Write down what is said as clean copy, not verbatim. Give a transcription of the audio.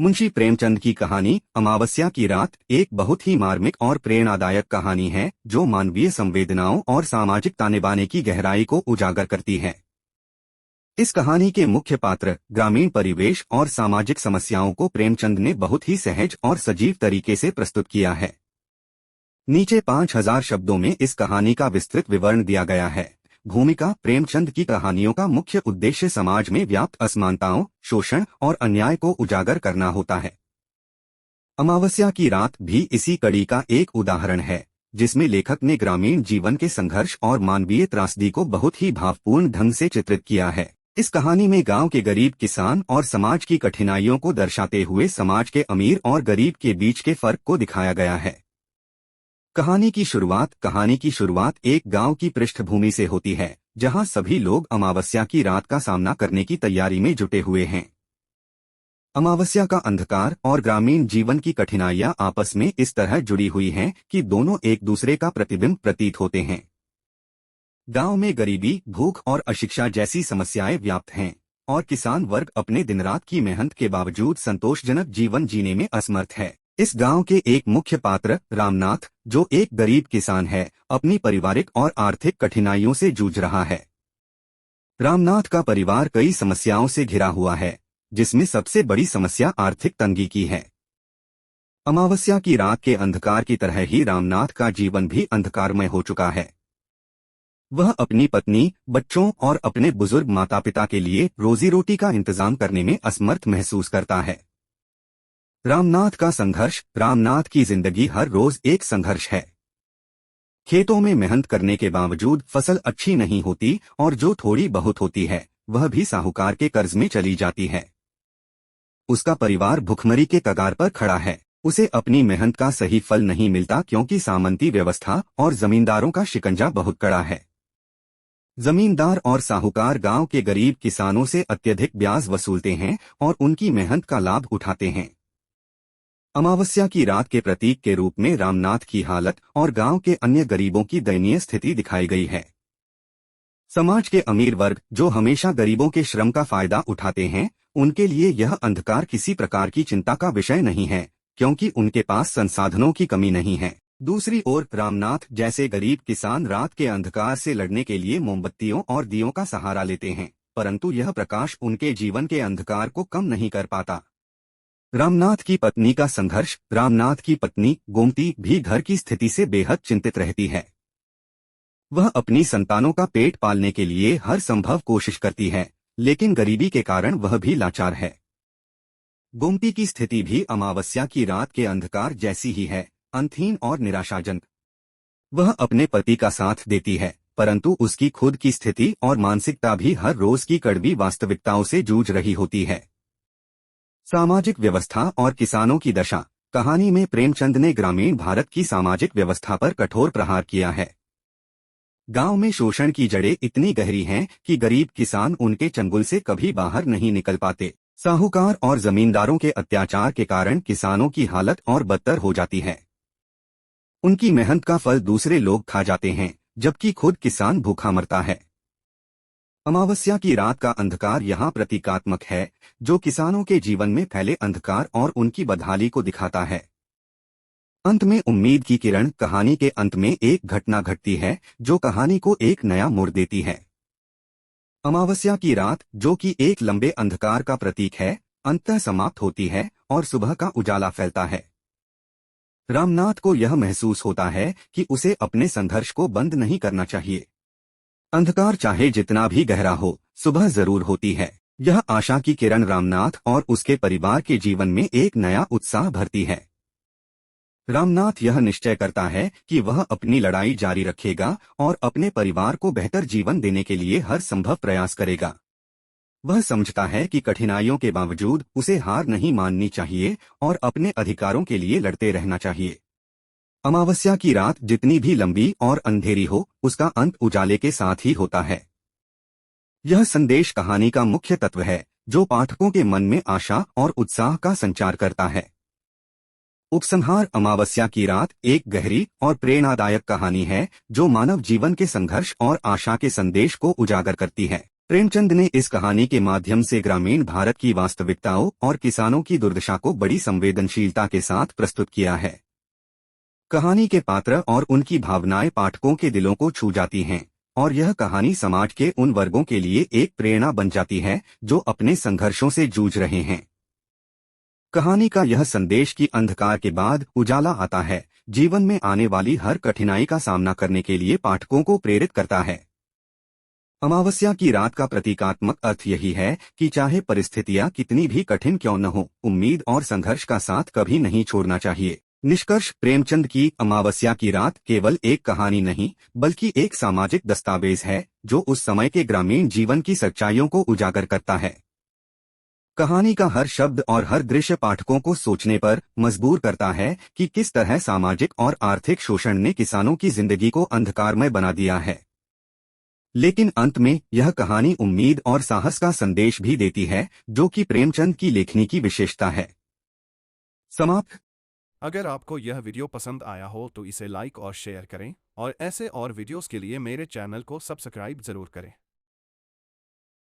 मुंशी प्रेमचंद की कहानी अमावस्या की रात एक बहुत ही मार्मिक और प्रेरणादायक कहानी है जो मानवीय संवेदनाओं और सामाजिक तानेबाने की गहराई को उजागर करती है। इस कहानी के मुख्य पात्र ग्रामीण परिवेश और सामाजिक समस्याओं को प्रेमचंद ने बहुत ही सहज और सजीव तरीके से प्रस्तुत किया है। नीचे 5000 शब्दों में इस कहानी का विस्तृत विवरण दिया गया है। भूमिका: प्रेमचंद की कहानियों का मुख्य उद्देश्य समाज में व्याप्त असमानताओं, शोषण और अन्याय को उजागर करना होता है। अमावस्या की रात भी इसी कड़ी का एक उदाहरण है, जिसमें लेखक ने ग्रामीण जीवन के संघर्ष और मानवीय त्रासदी को बहुत ही भावपूर्ण ढंग से चित्रित किया है। इस कहानी में गांव के गरीब किसान और समाज की कठिनाइयों को दर्शाते हुए समाज के अमीर और गरीब के बीच के फर्क को दिखाया गया है। कहानी की शुरुआत एक गांव की पृष्ठभूमि से होती है, जहां सभी लोग अमावस्या की रात का सामना करने की तैयारी में जुटे हुए हैं। अमावस्या का अंधकार और ग्रामीण जीवन की कठिनाइयां आपस में इस तरह जुड़ी हुई हैं कि दोनों एक दूसरे का प्रतिबिंब प्रतीत होते हैं। गांव में गरीबी, भूख और अशिक्षा जैसी समस्याएं व्याप्त हैं, और किसान वर्ग अपने दिन रात की मेहनत के बावजूद संतोषजनक जीवन जीने में असमर्थ है। इस गांव के एक मुख्य पात्र रामनाथ, जो एक गरीब किसान है, अपनी पारिवारिक और आर्थिक कठिनाइयों से जूझ रहा है। रामनाथ का परिवार कई समस्याओं से घिरा हुआ है, जिसमें सबसे बड़ी समस्या आर्थिक तंगी की है। अमावस्या की रात के अंधकार की तरह ही रामनाथ का जीवन भी अंधकारमय हो चुका है। वह अपनी पत्नी, बच्चों और अपने बुजुर्ग माता पिता के लिए रोजी रोटी का इंतजाम करने में असमर्थ महसूस करता है। रामनाथ की जिंदगी हर रोज एक संघर्ष है। खेतों में मेहनत करने के बावजूद फसल अच्छी नहीं होती, और जो थोड़ी बहुत होती है वह भी साहूकार के कर्ज में चली जाती है। उसका परिवार भुखमरी के कगार पर खड़ा है। उसे अपनी मेहनत का सही फल नहीं मिलता, क्योंकि सामंती व्यवस्था और जमींदारों का शिकंजा बहुत कड़ा है। जमींदार और साहूकार गांव के गरीब किसानों से अत्यधिक ब्याज वसूलते हैं और उनकी मेहनत का लाभ उठाते हैं। अमावस्या की रात के प्रतीक के रूप में रामनाथ की हालत और गांव के अन्य गरीबों की दयनीय स्थिति दिखाई गई है। समाज के अमीर वर्ग, जो हमेशा गरीबों के श्रम का फायदा उठाते हैं, उनके लिए यह अंधकार किसी प्रकार की चिंता का विषय नहीं है, क्योंकि उनके पास संसाधनों की कमी नहीं है। दूसरी ओर रामनाथ जैसे गरीब किसान रात के अंधकार से लड़ने के लिए मोमबत्तियों और दियों का सहारा लेते हैं, परंतु यह प्रकाश उनके जीवन के अंधकार को कम नहीं कर पाता। रामनाथ की पत्नी का संघर्ष: रामनाथ की पत्नी गोमती भी घर की स्थिति से बेहद चिंतित रहती है। वह अपनी संतानों का पेट पालने के लिए हर संभव कोशिश करती है, लेकिन गरीबी के कारण वह भी लाचार है। गोमती की स्थिति भी अमावस्या की रात के अंधकार जैसी ही है, अंतहीन और निराशाजनक। वह अपने पति का साथ देती है, परंतु उसकी खुद की स्थिति और मानसिकता भी हर रोज की कड़वी वास्तविकताओं से जूझ रही होती है। सामाजिक व्यवस्था और किसानों की दशा: कहानी में प्रेमचंद ने ग्रामीण भारत की सामाजिक व्यवस्था पर कठोर प्रहार किया है। गांव में शोषण की जड़ें इतनी गहरी हैं कि गरीब किसान उनके चंगुल से कभी बाहर नहीं निकल पाते। साहूकार और जमींदारों के अत्याचार के कारण किसानों की हालत और बदतर हो जाती है। उनकी मेहनत का फल दूसरे लोग खा जाते हैं, जबकि खुद किसान भूखा मरता है। अमावस्या की रात का अंधकार यहाँ प्रतीकात्मक है, जो किसानों के जीवन में फैले अंधकार और उनकी बदहाली को दिखाता है। अंत में उम्मीद की किरण: कहानी के अंत में एक घटना घटती है जो कहानी को एक नया मोड़ देती है। अमावस्या की रात, जो कि एक लंबे अंधकार का प्रतीक है, अंततः समाप्त होती है और सुबह का उजाला फैलता है। रामनाथ को यह महसूस होता है कि उसे अपने संघर्ष को बंद नहीं करना चाहिए। अंधकार चाहे जितना भी गहरा हो, सुबह जरूर होती है। यह आशा की किरण रामनाथ और उसके परिवार के जीवन में एक नया उत्साह भरती है। रामनाथ यह निश्चय करता है कि वह अपनी लड़ाई जारी रखेगा और अपने परिवार को बेहतर जीवन देने के लिए हर संभव प्रयास करेगा। वह समझता है कि कठिनाइयों के बावजूद उसे हार नहीं माननी चाहिए और अपने अधिकारों के लिए लड़ते रहना चाहिए। अमावस्या की रात जितनी भी लंबी और अंधेरी हो, उसका अंत उजाले के साथ ही होता है। यह संदेश कहानी का मुख्य तत्व है, जो पाठकों के मन में आशा और उत्साह का संचार करता है। उपसंहार: अमावस्या की रात एक गहरी और प्रेरणादायक कहानी है, जो मानव जीवन के संघर्ष और आशा के संदेश को उजागर करती है। प्रेमचंद ने इस कहानी के माध्यम से ग्रामीण भारत की वास्तविकताओं और किसानों की दुर्दशा को बड़ी संवेदनशीलता के साथ प्रस्तुत किया है। कहानी के पात्र और उनकी भावनाएं पाठकों के दिलों को छू जाती हैं और यह कहानी समाज के उन वर्गों के लिए एक प्रेरणा बन जाती है जो अपने संघर्षों से जूझ रहे हैं। कहानी का यह संदेश कि अंधकार के बाद उजाला आता है, जीवन में आने वाली हर कठिनाई का सामना करने के लिए पाठकों को प्रेरित करता है। अमावस्या की रात का प्रतीकात्मक अर्थ यही है कि चाहे परिस्थितियां कितनी भी कठिन क्यों न हो, उम्मीद और संघर्ष का साथ कभी नहीं छोड़ना चाहिए। निष्कर्ष, प्रेमचंद की अमावस्या की रात केवल एक कहानी नहीं बल्कि एक सामाजिक दस्तावेज है जो उस समय के ग्रामीण जीवन की सच्चाइयों को उजागर करता है। कहानी का हर शब्द और हर दृश्य पाठकों को सोचने पर मजबूर करता है कि किस तरह सामाजिक और आर्थिक शोषण ने किसानों की जिंदगी को अंधकारमय बना दिया है। लेकिन अंत में यह कहानी उम्मीद और साहस का संदेश भी देती है, जो कि प्रेमचंद की लेखनी की विशेषता है। समाप्त। अगर आपको यह वीडियो पसंद आया हो तो इसे लाइक और शेयर करें और ऐसे और वीडियोस के लिए मेरे चैनल को सब्सक्राइब जरूर करें।